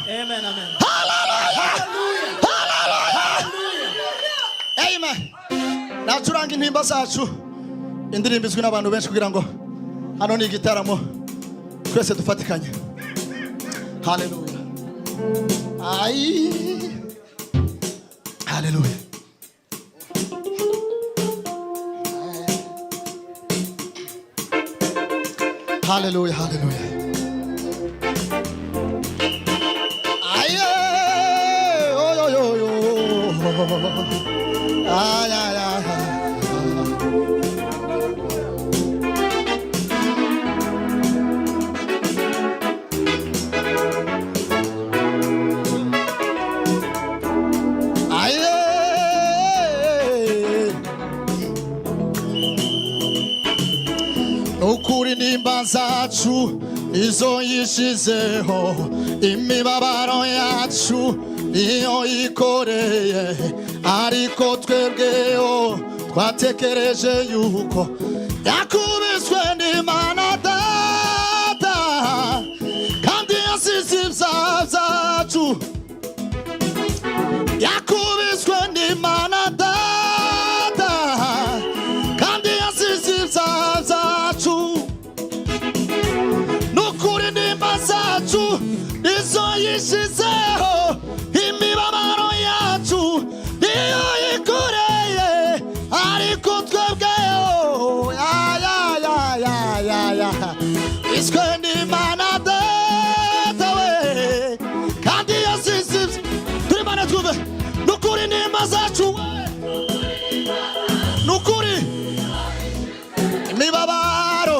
Amen, amen. Hallelujah. Hallelujah. Amen. Nachuranga intimba zacu indirimbo izwi n'abantu benshi kugira ngo hano ni igitaramo twese dufatikanye. Hallelujah. Ai. Hallelujah. Hallelujah, hallelujah. Ay, ay, ay, ay. Ay, ukuri nimba zacu izo yishizeho imibabaro yacu iyo ikoreye ariko twebweho twatekereje yuko yakubiswe n'Imana Data kandi yasize ibyaha byacu yakubiswe n'Imana Data kandi yasize ibyaha byacu n'ukuri nimba zacu izo yishizeho imibabaro yacu niyo ikoreye ariko twebweho iswe n'Imana Data we kandi yasize turi mane twumve n'ukuri nimba zacu we n'ukuri imibabaro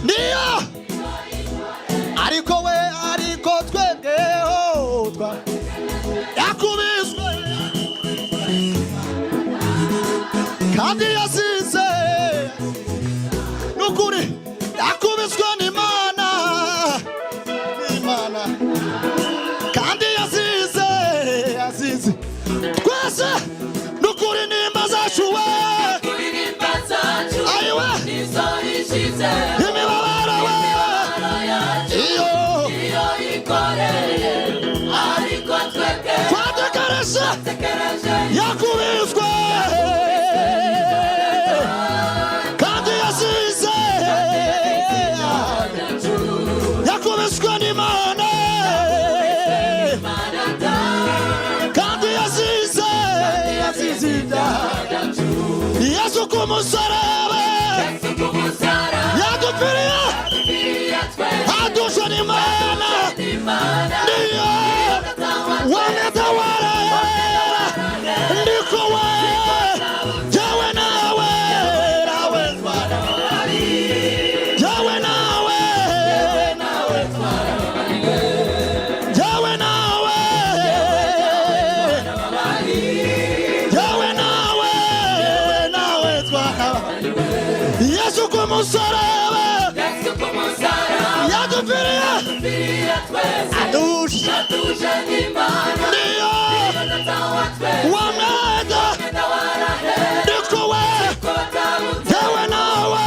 niyo ariko we ariko twebweho yakubiswe kandi yasize n'ukuri yakubiswe n'Imana kandi yasize twese n'ukuri nimba zacu we ayiwe imibabaro we iyo ikoreye ariko twatekereje yakubiswe kandi yasize yakubiswe n'Imana kandi yasize Yesu ku musaraba yadupfiriye adusha n'Imana niyo wanatawala ndiko we jawe nawe jawe nawe jawe nawe Yesu ku musaraba yadupfiriye adusha n'Imana niyo wamwenda ndiko we jawe nawe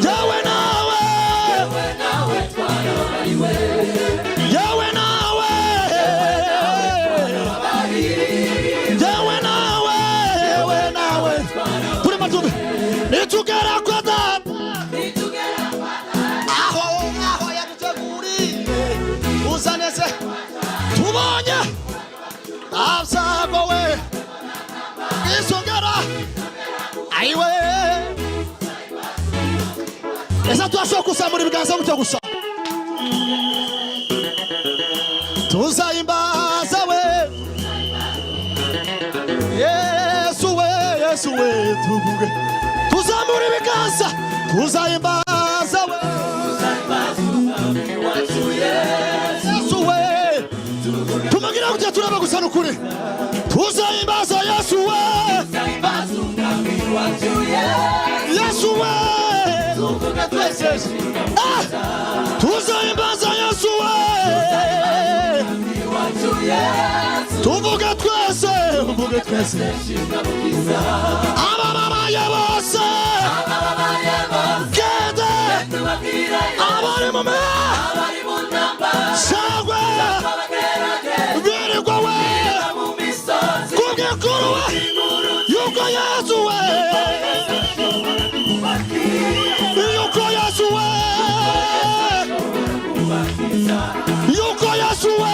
jawe nawe jawe nawe puri matubi nitugera kwa Data aho yaduteguriye uzaneze tuba tubonye abzago we isongera aiwe esa twashokusa muri biganza mutyo gusa tuzayimbaza we Yesu we tuvuge tuzamura ibiganza tuzayimbaza we Yesu we tumagira kujya turaba gusa nukuri tuzayimbaza Yesu we Yesu we tuvuge twese tuzayimbaza Yesu we tuvuge twese abamama yebose kede abari mu sagwe birigwa we kubw'ikuru we yuko Yesu we yuko Yesu we yuko Yesu we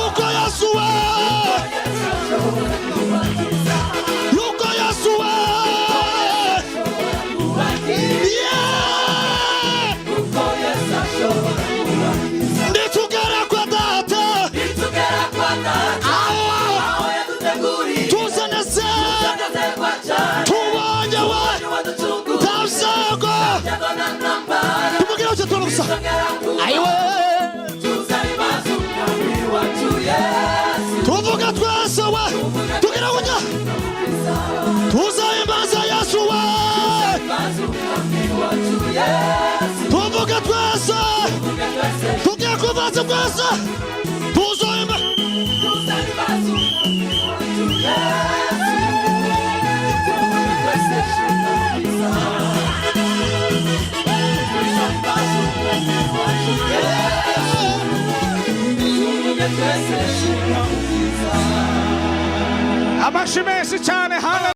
yuko Yesu we yuko Yesu we nditugera kwa data aho tuzanese tubonye we tabzago tumugira uche tunagusa aiwe tuvuga twese we tugira kunya tuzayimbaza Yesu we tuvuga twese tugira kubaza twese tuzayimba amashyi menshi cyane.